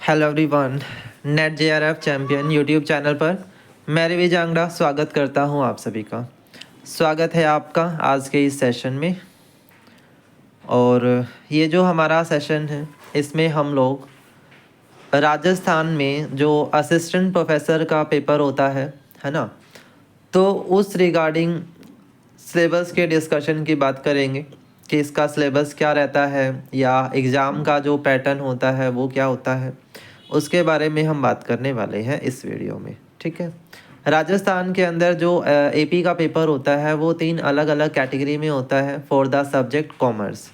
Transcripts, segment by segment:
Hello everyone, net JRF champion YouTube channel पर मैं रवि जांगड़ा स्वागत करता हूं आप सभी का। स्वागत है आपका आज के इस सेशन में। और ये जो हमारा सेशन है इसमें हम लोग राजस्थान में जो असिस्टेंट प्रोफेसर का पेपर होता है ना, तो उस रिगार्डिंग सिलेबस के डिस्कशन की बात करेंगे कि इसका सिलेबस क्या रहता है या एग्ज़ाम का जो पैटर्न होता है वो क्या होता है, उसके बारे में हम बात करने वाले हैं इस वीडियो में। ठीक है। राजस्थान के अंदर जो एपी का पेपर होता है वो 3 अलग अलग कैटेगरी में होता है फॉर द सब्जेक्ट कॉमर्स।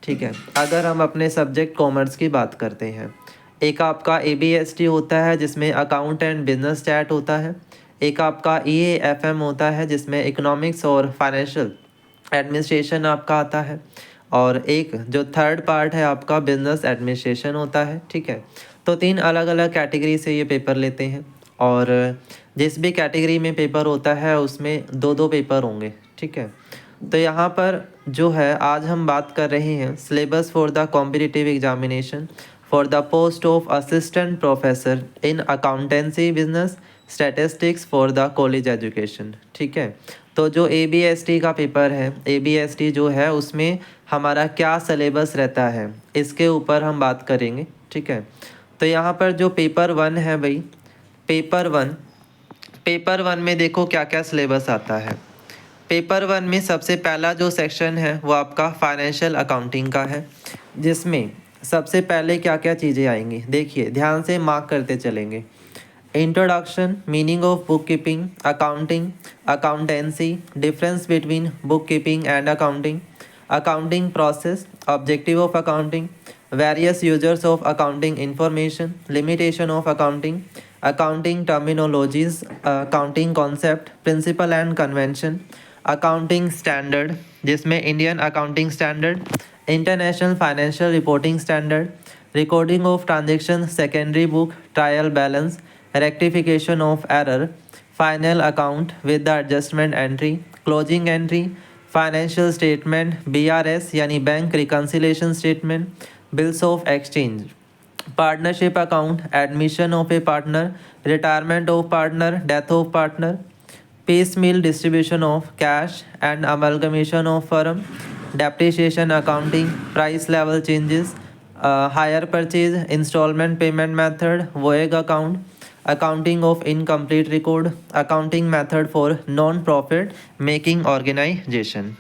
ठीक है। अगर हम अपने सब्जेक्ट कॉमर्स की बात करते हैं, एक आपका ABST होता है जिसमें अकाउंट एंड बिजनेस स्टैट होता है। एक आपका EAFM होता है जिसमें इकोनॉमिक्स और फाइनेंशियल एडमिनिस्ट्रेशन आपका आता है। और एक जो थर्ड पार्ट है आपका बिजनेस एडमिनिस्ट्रेशन होता है। ठीक है। तो 3 अलग अलग कैटेगरी से ये पेपर लेते हैं और जिस भी कैटेगरी में पेपर होता है उसमें 2-2 पेपर होंगे। ठीक है। तो यहाँ पर जो है आज हम बात कर रहे हैं syllabus for the competitive examination for the post of assistant professor in accountancy business statistics for the college education. ठीक है। तो जो ABST का पेपर है, ABST जो है उसमें हमारा क्या सिलेबस रहता है इसके ऊपर हम बात करेंगे। ठीक है। तो यहाँ पर जो पेपर 1 है भाई, पेपर वन में देखो क्या क्या सिलेबस आता है। पेपर 1 में सबसे पहला जो सेक्शन है वो आपका फाइनेंशियल अकाउंटिंग का है, जिसमें सबसे पहले क्या क्या चीज़ें आएंगी देखिए, ध्यान से मार्क करते चलेंगे। Introduction, meaning of book keeping, accounting, accountancy, difference between book keeping and accounting, accounting process, objective of accounting, various users of accounting information, limitation of accounting, accounting terminologies, accounting concept, principle and convention, accounting standard जिसमें Indian accounting standard, international financial reporting standard, recording of transaction secondary book, trial balance, rectification of error, final account with the adjustment entry, closing entry, financial statement, BRS यानी bank reconciliation statement, bills of exchange, partnership account, admission of A partner, retirement of partner, death of partner, piecemeal distribution of cash and amalgamation of firm, depreciation accounting, price level changes, hire purchase, installment payment method, void account, accounting of incomplete record, accounting method for non-profit making organization।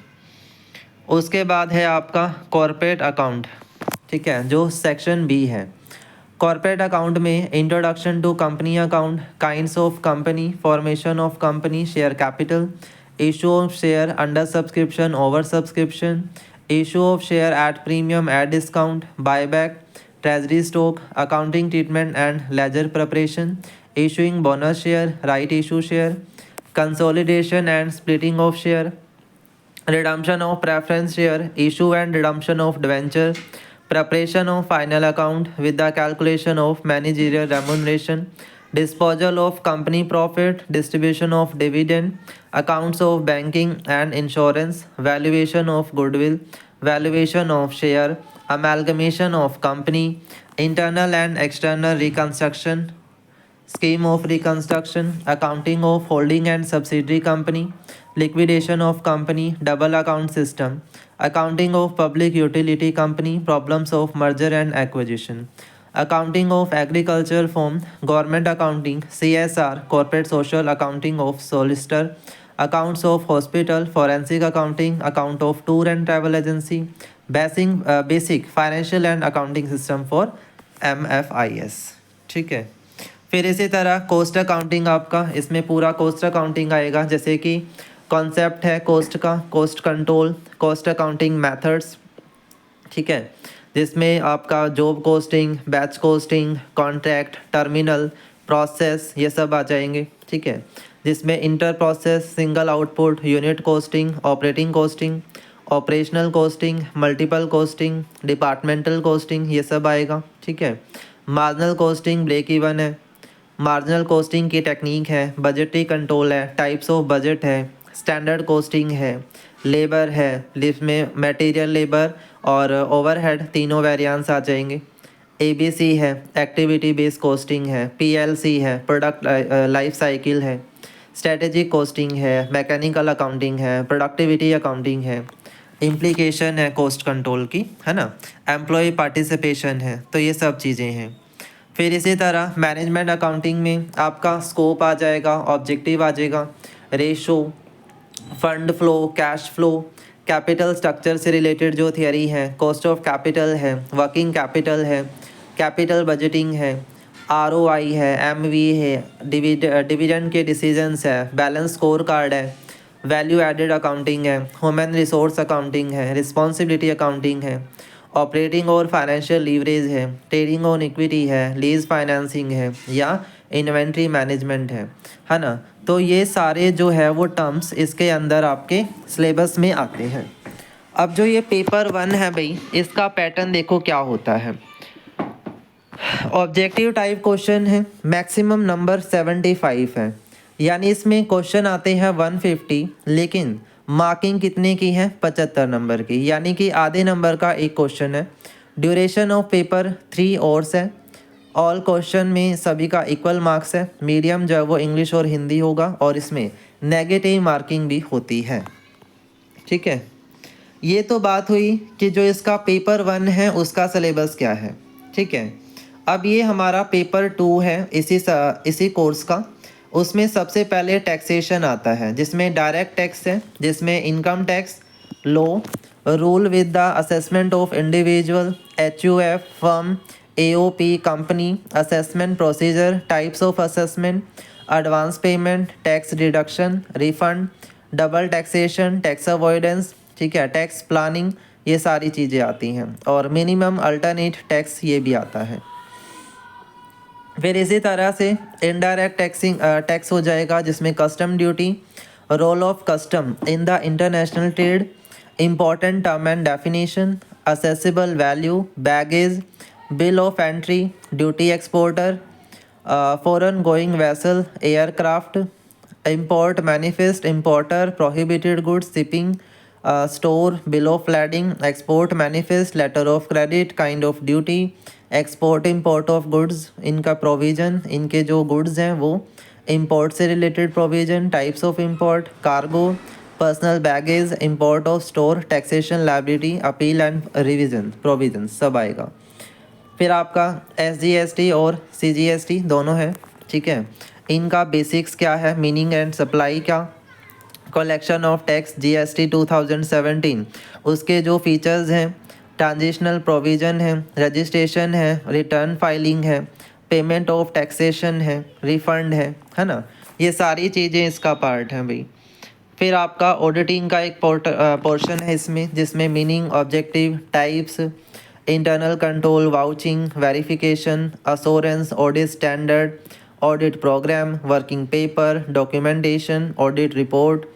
उसके बाद है आपका corporate account. ठीक है, जो section B है। Corporate account में introduction to company account, kinds of company, formation of company, share capital, issue of share, under subscription, over subscription, issue of share at premium at discount, buyback, treasury stock, accounting treatment and ledger preparation, issuing bonus share, right issue share, consolidation and splitting of share, redemption of preference share, issue and redemption of debenture, preparation of final account with the calculation of managerial remuneration, disposal of company profit, distribution of dividend, accounts of banking and insurance, valuation of goodwill, valuation of share, amalgamation of company, internal and external reconstruction, scheme of reconstruction, accounting of holding and subsidiary company, liquidation of company, double account system, accounting of public utility company, problems of merger and acquisition, accounting of agriculture firm, government accounting, CSR, corporate social accounting of solicitor, accounts of hospital, forensic accounting, account of tour and travel agency, basic financial and accounting system for MFIS। ठीक है। फिर इसी तरह cost accounting आपका, इसमें पूरा cost accounting आएगा, जैसे कि कॉन्सेप्ट है कॉस्ट का, cost control, cost accounting methods. ठीक है, जिसमें आपका job costing, batch costing, contract, terminal, process, ये सब आ जाएंगे। ठीक है, जिसमें inter process, single output, unit costing, operating costing, operational costing, multiple costing, departmental costing, ये सब आएगा। ठीक है, मार्जिनल कॉस्टिंग ब्रेक इवन है, मार्जिनल कॉस्टिंग की टेक्निक है, बजटरी कंट्रोल है, टाइप्स ऑफ बजट है, स्टैंडर्ड कॉस्टिंग है, लेबर है, जिसमें मटेरियल लेबर और ओवरहेड तीनों वेरिएंस आ जाएंगे। ABC है, एक्टिविटी बेस्ड कॉस्टिंग है, PLC है, प्रोडक्ट लाइफ साइकिल है, स्ट्रेटेजिक कॉस्टिंग है, मैकेनिकल अकाउंटिंग है, प्रोडक्टिविटी अकाउंटिंग है, इम्प्लीकेशन है कॉस्ट कंट्रोल की, है ना, एम्प्लॉय पार्टिसिपेशन है। तो ये सब चीज़ें हैं। फिर इसी तरह मैनेजमेंट अकाउंटिंग में आपका स्कोप आ जाएगा, ऑब्जेक्टिव आ जाएगा, ratio, fund flow, cash flow, capital structure से रिलेटेड जो थियरी है, कॉस्ट ऑफ कैपिटल है, वर्किंग कैपिटल है, कैपिटल बजटिंग है, ROI है, MV है, डिविडेंड के डिसीजंस है, बैलेंस स्कोर कार्ड है, वैल्यू एडेड अकाउंटिंग है, ह्यूमन रिसोर्स अकाउंटिंग है, रिस्पॉन्सिबिलिटी अकाउंटिंग है, ऑपरेटिंग और फाइनेंशियल लीवरेज है, ट्रेडिंग ऑन इक्विटी है, लीज फाइनेंसिंग है, या इन्वेंट्री मैनेजमेंट है ना। तो ये सारे जो है वो टर्म्स इसके अंदर आपके सिलेबस में आते हैं। अब जो ये पेपर 1 है भाई, इसका पैटर्न देखो क्या होता है। ऑब्जेक्टिव टाइप क्वेश्चन है, मैक्सिमम नंबर 75 है, यानी इसमें क्वेश्चन आते हैं 150, लेकिन मार्किंग कितने की है, 75 नंबर की, यानी कि आधे नंबर का एक क्वेश्चन है। ड्यूरेशन ऑफ पेपर 3 आवर्स है। ऑल क्वेश्चन में सभी का इक्वल मार्क्स है। मीडियम जो है वो इंग्लिश और हिंदी होगा, और इसमें नेगेटिव मार्किंग भी होती है। ठीक है, ये तो बात हुई कि जो इसका पेपर 1 है उसका सिलेबस क्या है। ठीक है, अब ये हमारा पेपर 2 है इसी कोर्स का। उसमें सबसे पहले टैक्सेशन आता है, जिसमें डायरेक्ट टैक्स है, जिसमें income tax law, rule with the assessment of individual, HUF, firm, AOP, company, assessment procedure, types of assessment, advance payment, tax deduction, refund, double taxation, tax avoidance, ठीक है, टैक्स प्लानिंग, ये सारी चीज़ें आती हैं। और मिनिमम अल्टरनेट टैक्स ये भी आता है। फिर इसी तरह से इनडायरेक्ट टैक्स हो जाएगा, जिसमें custom duty, role of custom in the international trade, important term and definition, assessable value, baggage, bill of entry, duty exporter, foreign going vessel, aircraft, import manifest, importer, prohibited goods, shipping, store, bill of lading, export manifest, letter of credit, kind of duty, export import of goods, इनका provision, इनके जो goods हैं वो import से related provision, types of import, cargo, personal baggage, import of store, taxation, liability, appeal and revision provision सब आएगा। फिर आपका SGST और CGST दोनों है। ठीक है, इनका बेसिक्स क्या है, मीनिंग एंड सप्लाई क्या, कलेक्शन ऑफ टैक्स GST 2017, उसके जो फीचर्स हैं, ट्रांजिशनल प्रोविज़न है, रजिस्ट्रेशन है, रिटर्न फाइलिंग है, पेमेंट ऑफ टैक्सेशन है, रिफंड है ना। ये सारी चीज़ें इसका पार्ट हैं भाई। फिर आपका ऑडिटिंग का एक पोर्शन है इसमें, जिसमें meaning, objective, types, internal control, vouching, verification, assurance, audit standard, audit program, working paper, documentation, audit report,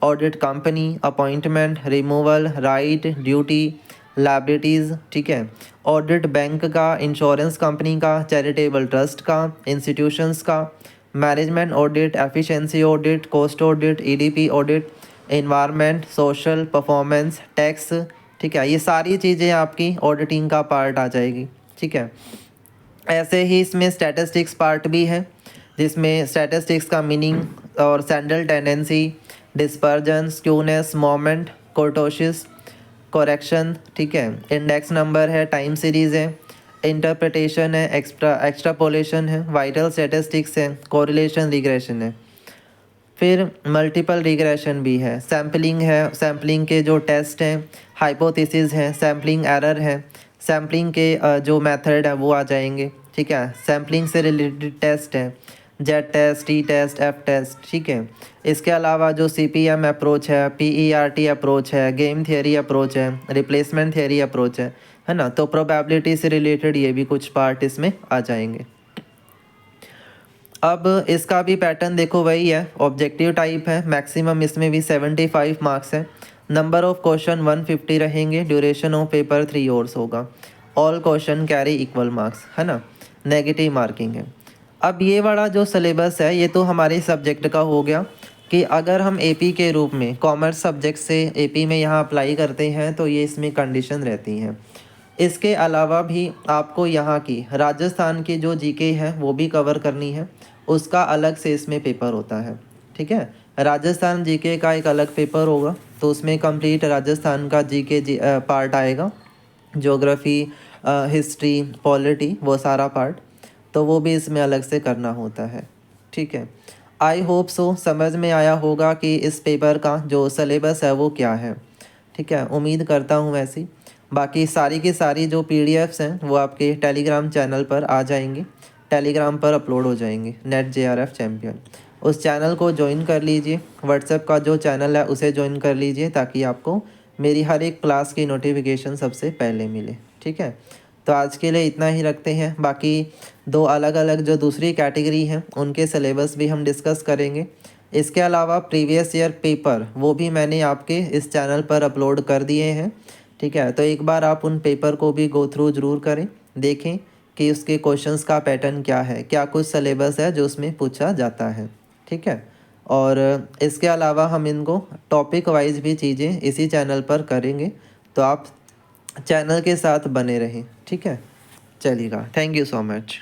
audit company, appointment, removal, right, duty, liabilities, ठीक है, ऑडिट बैंक का, इंश्योरेंस कंपनी का, चैरिटेबल ट्रस्ट का, institutions का, management audit, efficiency audit, cost audit, EDP audit, environment, social, performance, tax, ठीक है, ये सारी चीज़ें आपकी ऑडिटिंग का पार्ट आ जाएगी। ठीक है, ऐसे ही इसमें स्टैटिस्टिक्स पार्ट भी है, जिसमें स्टैटिस्टिक्स का मीनिंग और central tendency, dispersion, skewness, moment, kurtosis, correction, ठीक है, इंडेक्स नंबर है, टाइम सीरीज़ है, इंटरप्रिटेशन है, एक्स्ट्रापोलेशन है, वाइटल स्टैटिस्टिक्स है, कोरिलेशन, रिग्रेशन है। फिर मल्टीपल रिग्रेशन भी है, सैम्पलिंग है, सैम्पलिंग के जो टेस्ट हैं, हाइपोथेसिस है, सैम्पलिंग एरर है, सैम्पलिंग के जो मेथड है वो आ जाएंगे। ठीक है, सैम्पलिंग से रिलेटेड टेस्ट है, Z test, T test, F test. ठीक है, इसके अलावा जो CPM अप्रोच है, PERT अप्रोच है, गेम थियरी अप्रोच है, रिप्लेसमेंट थियरी अप्रोच है ना। तो प्रोबेबिलिटी से रिलेटेड ये भी कुछ पार्ट इसमें आ जाएंगे। अब इसका भी पैटर्न देखो वही है, ऑब्जेक्टिव टाइप है, मैक्सिमम इसमें भी 75 मार्क्स है, नंबर ऑफ क्वेश्चन 150 रहेंगे, ड्यूरेशन ऑफ पेपर 3 आवर्स होगा, all question carry equal marks, है ना, नेगेटिव मार्किंग है। अब ये वाला जो सिलेबस है ये तो हमारे सब्जेक्ट का हो गया कि अगर हम AP के रूप में कॉमर्स सब्जेक्ट से AP में यहाँ अप्लाई करते हैं तो ये इसमें कंडीशन रहती हैं। इसके अलावा भी आपको यहाँ की राजस्थान की जो जीके है वो भी कवर करनी है, उसका अलग से इसमें पेपर होता है। ठीक है, राजस्थान जीके का एक अलग पेपर होगा, तो उसमें कंप्लीट राजस्थान का जीके पार्ट आएगा, ज्योग्राफी, हिस्ट्री, पॉलिटी, वो सारा पार्ट, तो वो भी इसमें अलग से करना होता है। ठीक है, आई होप सो समझ में आया होगा कि इस पेपर का जो सिलेबस है वो क्या है। ठीक है, उम्मीद करता हूँ वैसी। बाकी सारी की सारी जो पीडीएफ्स हैं वो आपके टेलीग्राम चैनल पर आ जाएंगे, टेलीग्राम पर अपलोड हो जाएंगे, नेट JRF चैम्पियन। उस चैनल को ज्वाइन कर लीजिए, व्हाट्सएप का जो चैनल है उसे ज्वाइन कर लीजिए, ताकि आपको मेरी हर एक क्लास की नोटिफिकेशन सबसे पहले मिले। ठीक है, तो आज के लिए इतना ही रखते हैं। बाकी दो अलग अलग जो दूसरी कैटेगरी हैं उनके सिलेबस भी हम डिस्कस करेंगे। इसके अलावा प्रीवियस ईयर पेपर वो भी मैंने आपके इस चैनल पर अपलोड कर दिए हैं। ठीक है, तो एक बार आप उन पेपर को भी गो थ्रू ज़रूर करें, देखें कि उसके क्वेश्चंस का पैटर्न क्या है, क्या कुछ सिलेबस है जो उसमें पूछा जाता है। ठीक है, और इसके अलावा हम इनको टॉपिक वाइज भी चीज़ें इसी चैनल पर करेंगे, तो आप चैनल के साथ बने रहें। ठीक है, चलिएगा, थैंक यू सो मच।